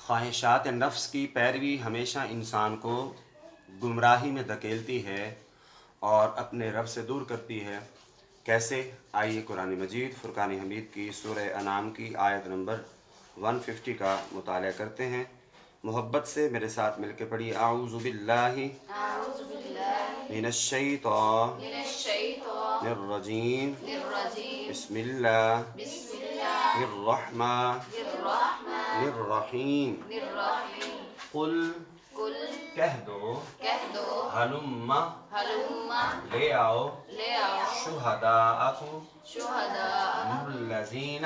خواہشات نفس کی پیروی ہمیشہ انسان کو گمراہی میں دھکیلتی ہے اور اپنے رب سے دور کرتی ہے۔ کیسے؟ آئیے قرآن مجید فرقان حمید کی سورہ انعام کی آیت نمبر 150 کا مطالعہ کرتے ہیں۔ محبت سے میرے ساتھ مل کے پڑھی، اعوذ باللہ من الشیطان الرجیم، بسم اللہ الرحمن الرحیم۔ قل کہہ دو، ہلم لے آؤ، شہداءکم الذین،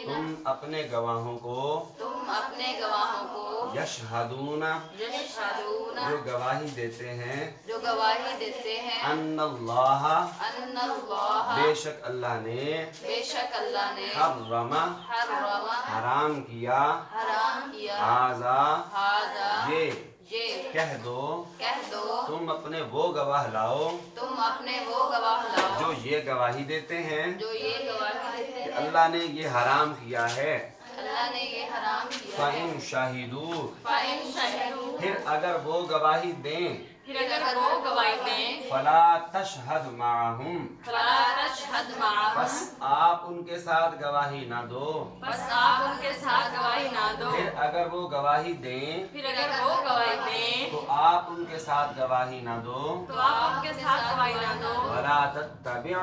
تم اپنے گواہوں کو، یشہدون، جو گواہی دیتے ہیں، ان اللہ، بے شک اللہ نے، حرم، حرام کیا، ھذا، یہ، کہہ دو، تم اپنے وہ گواہ لاؤ جو یہ گواہی دیتے ہیں کہ اللہ نے یہ حرام کیا ہے۔ فَإِن شَهِدُوا، پھر اگر وہ گواہی دیں، فَلَا تَشْهَدْ مَعَهُمْ، بس آپ ان کے ساتھ گواہی نہ دو۔ پھر اگر وہ گواہی دیں تو آپ ان کے ساتھ گواہی نہ دو۔ وَلَا تَتَّبِعْ،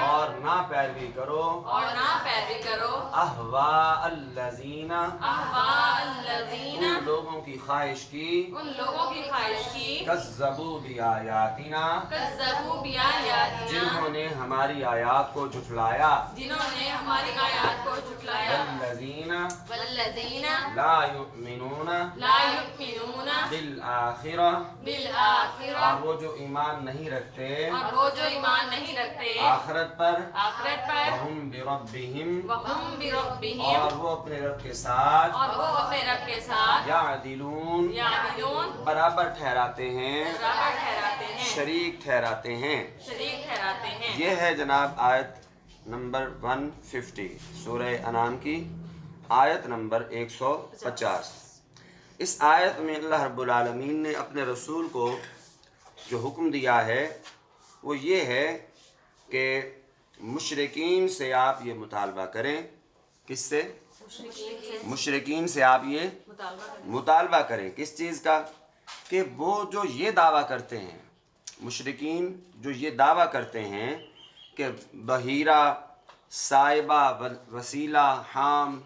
اور نہ پیروی کرو، اہواء الذین، ان لوگوں کی خواہش کی، کذبوا بآیاتنا، جنہوں نے ہماری آیات کو جھٹلایا، والذین لا یؤمنون بالآخرہ، اور وہ جو ایمان نہیں رکھتے آخرت پر، وہم بربہم، اور وہ اپنے رب کے ساتھ، یعدلون، برابر ٹھہراتے ہیں، شریک ٹھہراتے ہیں۔ یہ ہے جناب آیت نمبر 150 سورہ انعام کی آیت نمبر 150۔ اس آیت میں اللہ رب العالمین نے اپنے رسول کو جو حکم دیا ہے وہ یہ ہے کہ مشرکین سے آپ یہ مطالبہ کریں۔ کس سے؟ مشرکین سے آپ یہ مطالبہ کریں۔ کس چیز کا؟ کہ وہ جو یہ دعویٰ کرتے ہیں، مشرکین جو یہ دعویٰ کرتے ہیں کہ بحیرہ، سائبہ، وسیلہ، حام،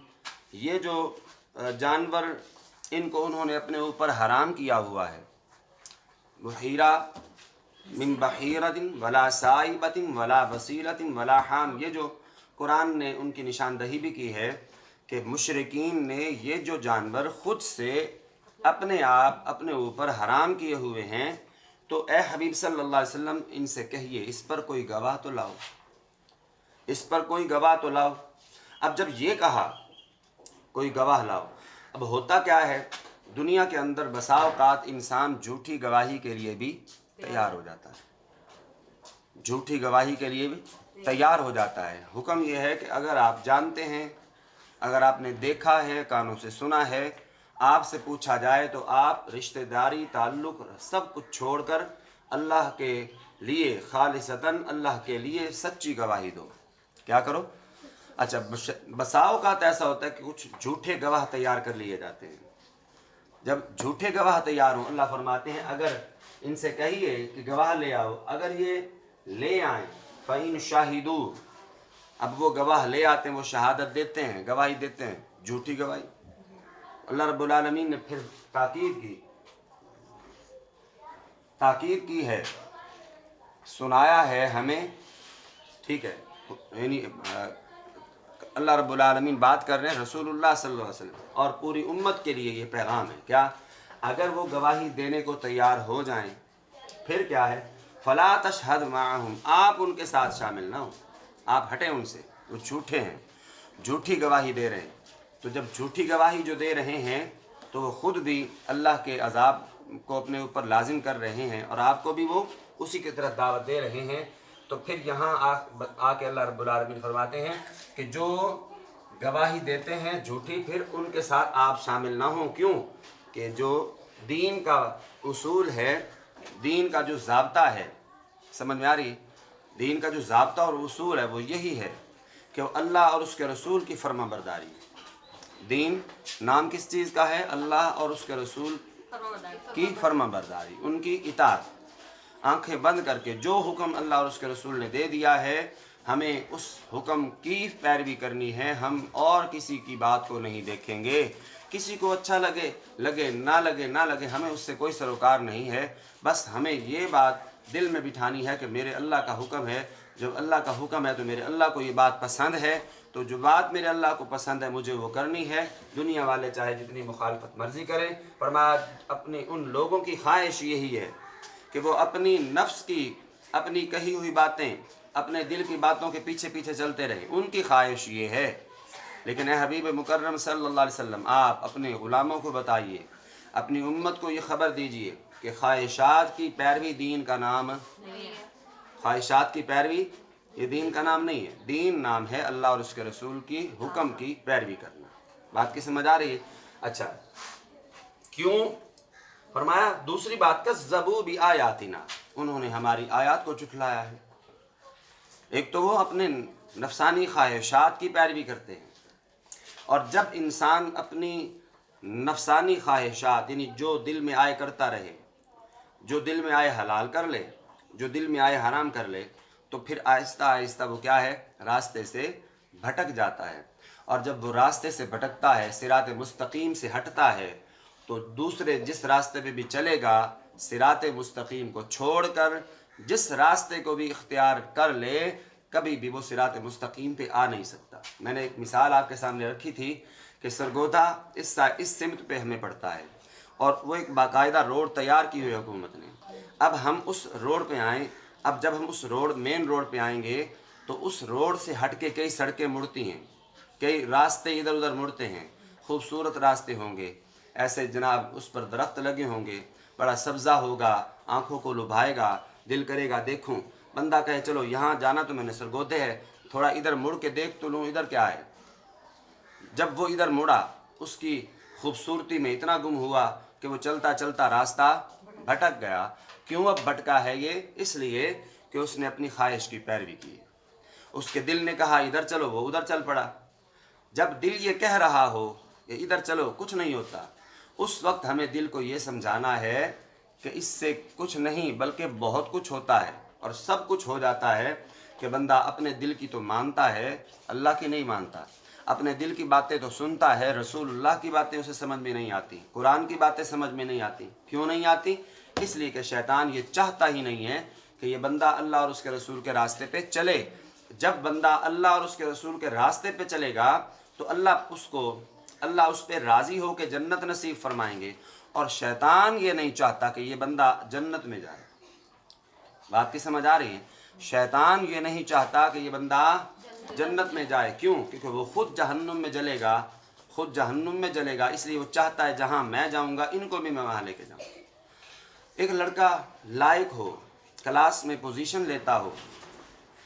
یہ جو جانور ان کو انہوں نے اپنے اوپر حرام کیا ہوا ہے، بحیرہ من بحیرۃ ولا سائبۃ ولا وسیلۃ ولا حام، یہ جو قرآن نے ان کی نشاندہی بھی کی ہے کہ مشرکین نے یہ جو جانور خود سے اپنے آپ اپنے اوپر حرام کیے ہوئے ہیں، تو اے حبیب صلی اللہ علیہ وسلم ان سے کہیے اس پر کوئی گواہ تو لاؤ، اس پر کوئی گواہ تو لاؤ۔ اب جب یہ کہا کوئی گواہ لاؤ، اب ہوتا کیا ہے دنیا کے اندر بسا اوقات انسان جھوٹی گواہی کے لیے بھی تیار ہو جاتا ہے، جھوٹی گواہی کے لیے بھی تیار ہو جاتا ہے۔ حکم یہ ہے کہ اگر آپ جانتے ہیں، اگر آپ نے دیکھا ہے، کانوں سے سنا ہے، آپ سے پوچھا جائے تو آپ رشتہ داری، تعلق، سب کچھ چھوڑ کر اللہ کے لیے خالصتاً اللہ کے لیے سچی گواہی دو۔ کیا کرو؟ اچھا، بسا اوقات ایسا ہوتا ہے کہ کچھ جھوٹے گواہ تیار کر لیے جاتے ہیں۔ جب جھوٹے گواہ تیار ہوں، اللہ فرماتے ہیں اگر ان سے کہیے کہ گواہ لے آؤ، اگر یہ لے آئیں، فَإِن شَاهِدُوا، اب وہ گواہ لے آتے ہیں، وہ شہادت دیتے ہیں، گواہی دیتے ہیں، جھوٹی گواہی۔ اللہ رب العالمین نے پھر تاکید کی ہے، سنایا ہے ہمیں، ٹھیک ہے، یعنی اللہ رب العالمین بات کر رہے ہیں رسول اللہ صلی اللہ علیہ وسلم اور پوری امت کے لیے یہ پیغام ہے۔ کیا؟ اگر وہ گواہی دینے کو تیار ہو جائیں، پھر کیا ہے؟ فَلَا تَشْهَدْ مَعَهُمْ، آپ ان کے ساتھ شامل نہ ہوں، آپ ہٹیں ان سے، وہ جھوٹے ہیں، جھوٹی گواہی دے رہے ہیں۔ تو جب جھوٹی گواہی جو دے رہے ہیں تو وہ خود بھی اللہ کے عذاب کو اپنے اوپر لازم کر رہے ہیں اور آپ کو بھی وہ اسی کی طرح دعوت دے رہے ہیں۔ تو پھر یہاں آ کے اللہ رب العالمین فرماتے ہیں کہ جو گواہی دیتے ہیں جھوٹی، پھر ان کے ساتھ آپ شامل نہ ہوں۔ کیوں کہ جو دین کا اصول ہے، دین کا جو ضابطہ ہے، سمجھ میں آ رہی؟ دین کا جو ضابطہ اور اصول ہے وہ یہی ہے کہ وہ اللہ اور اس کے رسول کی فرما برداری۔ دین نام کس چیز کا ہے؟ اللہ اور اس کے رسول کی فرما برداری، ان کی اطاعت۔ آنکھیں بند کر کے جو حکم اللہ اور اس کے رسول نے دے دیا ہے ہمیں اس حکم کی پیروی کرنی ہے، ہم اور کسی کی بات کو نہیں دیکھیں گے۔ کسی کو اچھا لگے لگے، نہ لگے، ہمیں اس سے کوئی سروکار نہیں ہے۔ بس ہمیں یہ بات دل میں بٹھانی ہے کہ میرے اللہ کا حکم ہے، جب اللہ کا حکم ہے تو میرے اللہ کو یہ بات پسند ہے، تو جو بات میرے اللہ کو پسند ہے مجھے وہ کرنی ہے، دنیا والے چاہے جتنی مخالفت مرضی کریں۔ فرمایا اپنی ان لوگوں کی خواہش یہی ہے کہ وہ اپنی نفس کی، اپنی کہی ہوئی باتیں، اپنے دل کی باتوں کے پیچھے پیچھے چلتے رہیں، ان کی خواہش یہ ہے۔ لیکن اے حبیب مکرم صلی اللہ علیہ وسلم، آپ اپنے غلاموں کو بتائیے، اپنی امت کو یہ خبر دیجئے کہ خواہشات کی پیروی دین کا نام نہیں ہے۔ خواہشات کی پیروی یہ دین کا نام نہیں ہے، دین نام ہے اللہ اور اس کے رسول کی حکم کی پیروی کرنا۔ بات کی سمجھ آ رہی ہے؟ اچھا، کیوں؟ فرمایا دوسری بات کذبوا بآیاتنا، انہوں نے ہماری آیات کو جھٹلایا ہے۔ ایک تو وہ اپنے نفسانی خواہشات کی پیروی کرتے ہیں، اور جب انسان اپنی نفسانی خواہشات یعنی جو دل میں آئے کرتا رہے، جو دل میں آئے حلال کر لے، جو دل میں آئے حرام کر لے، تو پھر آہستہ آہستہ وہ کیا ہے؟ راستے سے بھٹک جاتا ہے۔ اور جب وہ راستے سے بھٹکتا ہے، صراط مستقیم سے ہٹتا ہے، تو دوسرے جس راستے پہ بھی چلے گا، صراط مستقیم کو چھوڑ کر جس راستے کو بھی اختیار کر لے، کبھی بھی وہ صراط مستقیم پہ آ نہیں سکتا۔ میں نے ایک مثال آپ کے سامنے رکھی تھی کہ سرگودا اس سمت پہ ہمیں پڑتا ہے، اور وہ ایک باقاعدہ روڈ تیار کی ہوئی حکومت نے۔ اب ہم اس روڈ پہ آئیں، اب جب ہم اس مین روڈ پہ آئیں گے تو اس روڈ سے ہٹ کے کئی سڑکیں مڑتی ہیں، کئی راستے ادھر ادھر مڑتے ہیں، خوبصورت راستے ہوں گے، ایسے جناب اس پر درخت لگے ہوں گے، بڑا سبزہ ہوگا، آنکھوں کو لبھائے گا، دل کرے گا دیکھوں۔ بندہ کہے چلو یہاں جانا تو میں نے سرگودے ہے، تھوڑا ادھر مڑ کے دیکھ تو لوں ادھر کیا ہے۔ جب وہ ادھر مڑا، اس کی خوبصورتی میں اتنا گم ہوا کہ وہ چلتا چلتا راستہ بھٹک گیا۔ کیوں اب بھٹکا ہے یہ؟ اس لیے کہ اس نے اپنی خواہش کی پیروی کی۔ اس کے دل نے کہا ادھر چلو، وہ ادھر چل پڑا۔ جب دل یہ کہہ رہا ہو کہ ادھر چلو کچھ نہیں ہوتا، اس وقت ہمیں دل کو یہ سمجھانا ہے کہ اس سے کچھ نہیں بلکہ بہت کچھ ہوتا ہے، اور سب کچھ ہو جاتا ہے کہ بندہ اپنے دل کی تو مانتا ہے، اللہ کی نہیں مانتا۔ اپنے دل کی باتیں تو سنتا ہے، رسول اللہ کی باتیں اسے سمجھ میں نہیں آتی، قرآن کی باتیں سمجھ میں نہیں آتی۔ کیوں نہیں آتی؟ اس لیے کہ شیطان یہ چاہتا ہی نہیں ہے کہ یہ بندہ اللہ اور اس کے رسول کے راستے پہ چلے۔ جب بندہ اللہ اور اس کے رسول کے راستے پہ چلے گا تو اللہ اس پہ راضی ہو کے جنت نصیب فرمائیں گے، اور شیطان یہ نہیں چاہتا کہ یہ بندہ جنت میں جائے۔ بات کی سمجھ آ رہی ہے؟ شیطان یہ نہیں چاہتا کہ یہ بندہ جنت میں جائے۔ کیوں؟ کیونکہ وہ خود جہنم میں جلے گا، خود جہنم میں جلے گا، اس لیے وہ چاہتا ہے جہاں میں جاؤں گا ان کو بھی میں وہاں لے کے جاؤں۔ ایک لڑکا لائق ہو، کلاس میں پوزیشن لیتا ہو،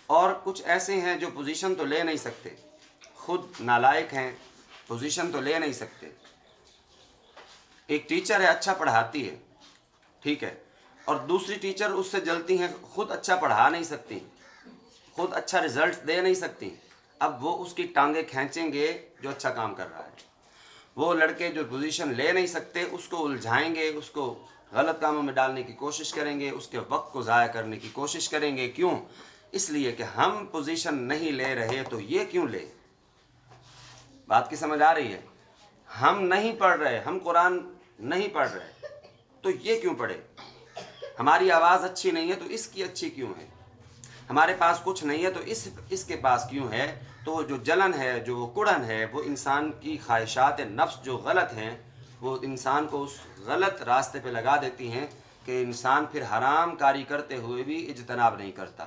اور کچھ ایسے ہیں جو پوزیشن تو لے نہیں سکتے، خود نالائق ہیں، پوزیشن تو لے نہیں سکتے۔ ایک ٹیچر ہے، اچھا پڑھاتی ہے، ٹھیک ہے، اور دوسری ٹیچر اس سے جلتی ہیں، خود اچھا پڑھا نہیں سکتی، خود اچھا رزلٹ دے نہیں سکتی۔ اب وہ اس کی ٹانگیں کھینچیں گے جو اچھا کام کر رہا ہے۔ وہ لڑکے جو پوزیشن لے نہیں سکتے اس کو الجھائیں گے، اس کو غلط کاموں میں ڈالنے کی کوشش کریں گے، اس کے وقت کو ضائع کرنے کی کوشش کریں گے۔ کیوں؟ اس لیے کہ ہم پوزیشن نہیں لے رہے تو یہ کیوں لے؟ بات کی سمجھ آ رہی ہے؟ ہم نہیں پڑھ رہے، ہم قرآن نہیں پڑھ رہے تو یہ کیوں پڑھے؟ ہماری آواز اچھی نہیں ہے تو اس کی اچھی کیوں ہے؟ ہمارے پاس کچھ نہیں ہے تو اس کے پاس کیوں ہے؟ تو جو جلن ہے، جو وہ کڑن ہے، وہ انسان کی خواہشات نفس جو غلط ہیں، وہ انسان کو اس غلط راستے پہ لگا دیتی ہیں کہ انسان پھر حرام کاری کرتے ہوئے بھی اجتناب نہیں کرتا،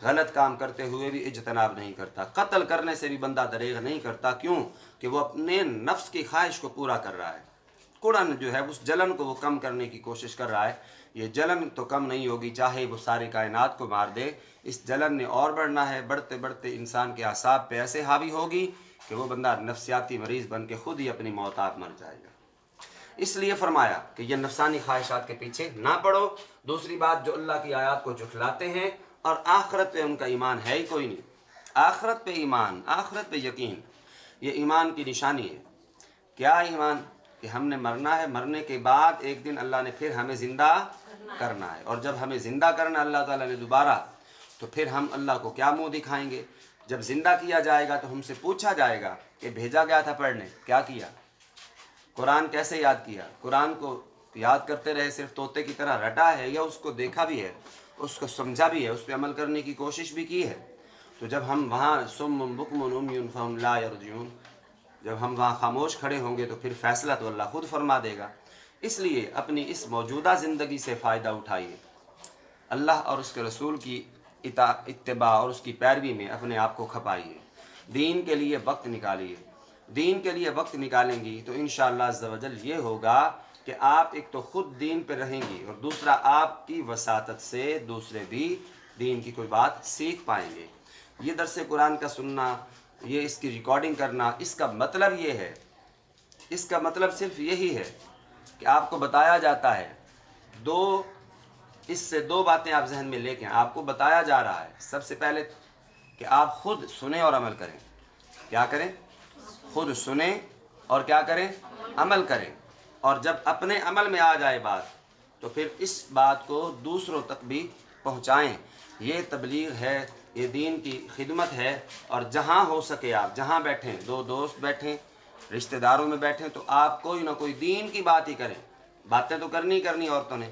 غلط کام کرتے ہوئے بھی اجتناب نہیں کرتا، قتل کرنے سے بھی بندہ دریغ نہیں کرتا۔ کیوں؟ کہ وہ اپنے نفس کی خواہش کو پورا کر رہا ہے۔ کڑن جو ہے اس جلن کو وہ کم کرنے کی کوشش کر رہا ہے۔ یہ جلن تو کم نہیں ہوگی چاہے وہ ساری کائنات کو مار دے، اس جلن نے اور بڑھنا ہے، بڑھتے بڑھتے انسان کے اعصاب پہ ایسے حاوی ہوگی کہ وہ بندہ نفسیاتی مریض بن کے خود ہی اپنی موت آپ مر جائے گا۔ اس لیے فرمایا کہ یہ نفسانی خواہشات کے پیچھے نہ پڑو۔ دوسری بات، جو اللہ کی آیات کو جھٹلاتے ہیں اور آخرت پہ ان کا ایمان ہے ہی کوئی نہیں، آخرت پہ ایمان، آخرت پہ یقین، یہ ایمان کی نشانی ہے۔ کیا ایمان؟ کہ ہم نے مرنا ہے، مرنے کے بعد ایک دن اللہ نے پھر ہمیں زندہ کرنا ہے، اور جب ہمیں زندہ کرنا اللہ تعالیٰ نے دوبارہ، تو پھر ہم اللہ کو کیا منہ دکھائیں گے؟ جب زندہ کیا جائے گا تو ہم سے پوچھا جائے گا کہ بھیجا گیا تھا پڑھنے، کیا کیا؟ قرآن کیسے یاد کیا؟ قرآن کو یاد کرتے رہے، صرف طوطے کی طرح رٹا ہے، یا اس کو دیکھا بھی ہے، اس کو سمجھا بھی ہے، اس پہ عمل کرنے کی کوشش بھی کی ہے؟ تو جب ہم وہاں صم بکم عمی فہم لا یرجعون، جب ہم وہاں خاموش کھڑے ہوں گے تو پھر فیصلہ تو اللہ خود فرما دے گا۔ اس لیے اپنی اس موجودہ زندگی سے فائدہ اٹھائیے، اللہ اور اس کے رسول کی اتباع اور اس کی پیروی میں اپنے آپ کو کھپائیے، دین کے لیے وقت نکالیے۔ دین کے لیے وقت نکالیں گی تو انشاءاللہ عز و جل یہ ہوگا کہ آپ ایک تو خود دین پہ رہیں گی، اور دوسرا آپ کی وساطت سے دوسرے بھی دین کی کوئی بات سیکھ پائیں گے۔ یہ درس قرآن کا سننا، یہ اس کی ریکارڈنگ کرنا، اس کا مطلب یہ ہے، اس کا مطلب صرف یہی ہے کہ آپ کو بتایا جاتا ہے اس سے دو باتیں آپ ذہن میں لے کے، آپ کو بتایا جا رہا ہے سب سے پہلے کہ آپ خود سنیں اور عمل کریں۔ کیا کریں؟ خود سنیں اور کیا کریں؟ عمل کریں۔ اور جب اپنے عمل میں آ جائے بات تو پھر اس بات کو دوسروں تک بھی پہنچائیں۔ یہ تبلیغ ہے، یہ دین کی خدمت ہے، اور جہاں ہو سکے آپ جہاں بیٹھیں، دو دوست بیٹھیں، رشتہ داروں میں بیٹھیں، تو آپ کوئی نہ کوئی دین کی بات ہی کریں۔ باتیں تو کرنی عورتوں نے،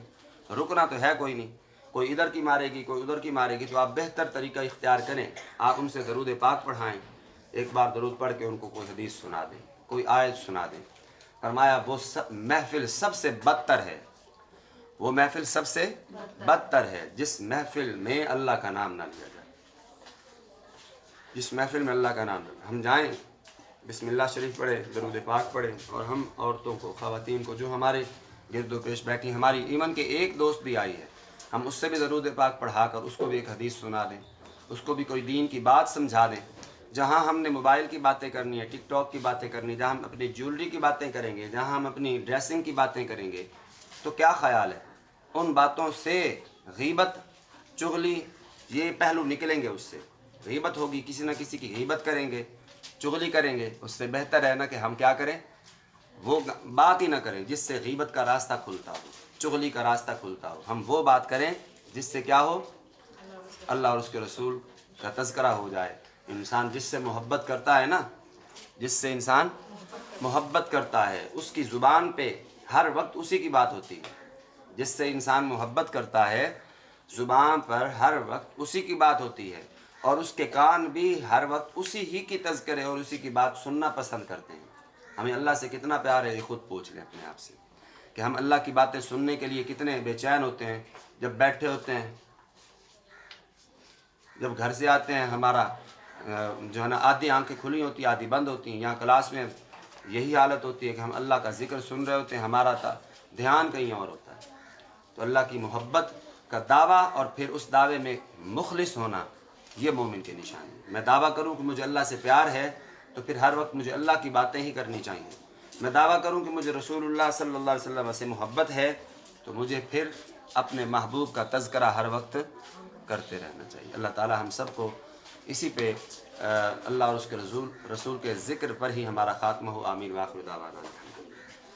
رکنا تو ہے کوئی نہیں، کوئی ادھر کی مارے گی، کوئی ادھر کی مارے گی، تو آپ بہتر طریقہ اختیار کریں، آپ ان سے درود پاک پڑھائیں، ایک بار درود پڑھ کے ان کو کوئی حدیث سنا دیں، کوئی آیت سنا دیں۔ فرمایا وہ محفل سب سے بدتر ہے، وہ محفل سب سے بدتر ہے جس محفل میں اللہ کا نام نہ لیا جائے، جس محفل میں اللہ کا نام نہ لیا۔ ہم جائیں، بسم اللہ شریف پڑھیں، درود پاک پڑھیں، اور ہم عورتوں کو، خواتین کو جو ہمارے گرد و پیش بیٹھی، ہماری ایمن کے ایک دوست بھی آئی ہے، ہم اس سے بھی درود پاک پڑھا کر اس کو بھی ایک حدیث سنا دیں، اس کو بھی کوئی دین کی بات سمجھا دیں۔ جہاں ہم نے موبائل کی باتیں کرنی ہے، ٹک ٹاک کی باتیں کرنی، جہاں ہم اپنی جیولری کی باتیں کریں گے، جہاں ہم اپنی ڈریسنگ کی باتیں کریں گے، تو کیا خیال ہے ان باتوں سے غیبت، چغلی، یہ پہلو نکلیں گے۔ اس سے غیبت ہوگی، کسی نہ کسی کی غیبت کریں گے، چغلی کریں گے۔ اس سے بہتر ہے نا کہ ہم کیا کریں، وہ بات ہی نہ کریں جس سے غیبت کا راستہ کھلتا ہو، چغلی کا راستہ کھلتا ہو۔ ہم وہ بات کریں جس سے کیا ہو، اللہ اور اس کے رسول کا تذکرہ ہو جائے۔ انسان جس سے محبت کرتا ہے نا، جس سے انسان محبت کرتا ہے، اس کی زبان پہ ہر وقت اسی کی بات ہوتی ہے۔ جس سے انسان محبت کرتا ہے، زبان پر ہر وقت اسی کی بات ہوتی ہے، اور اس کے کان بھی ہر وقت اسی ہی کی تذکرے اور اسی کی بات سننا پسند کرتے ہیں۔ ہمیں اللہ سے کتنا پیار ہے، یہ خود پوچھ لیں اپنے آپ سے کہ ہم اللہ کی باتیں سننے کے لیے کتنے بے چین ہوتے ہیں۔ جب بیٹھے ہوتے ہیں، جب گھر سے آتے ہیں، ہمارا جو ہے نا آدھی آنکھیں کھلی ہوتی ہیں، آدھی بند ہوتی ہیں۔ یہاں کلاس میں یہی حالت ہوتی ہے کہ ہم اللہ کا ذکر سن رہے ہوتے ہیں، ہمارا دھیان کہیں اور ہوتا ہے۔ تو اللہ کی محبت کا دعویٰ اور پھر اس دعوے میں مخلص ہونا، یہ مومن کی نشانی ہے۔ میں دعویٰ کروں کہ مجھے اللہ سے پیار ہے تو پھر ہر وقت مجھے اللہ کی باتیں ہی کرنی چاہیے۔ میں دعویٰ کروں کہ مجھے رسول اللہ صلی اللہ علیہ وسلم سے محبت ہے تو مجھے پھر اپنے محبوب کا تذکرہ ہر وقت کرتے رہنا چاہیے۔ اللہ تعالی ہم سب کو اسی پہ اللہ اور اس کے رسول کے ذکر پر ہی ہمارا خاتمہ ہو۔ آمین۔ وآخر دعوانا۔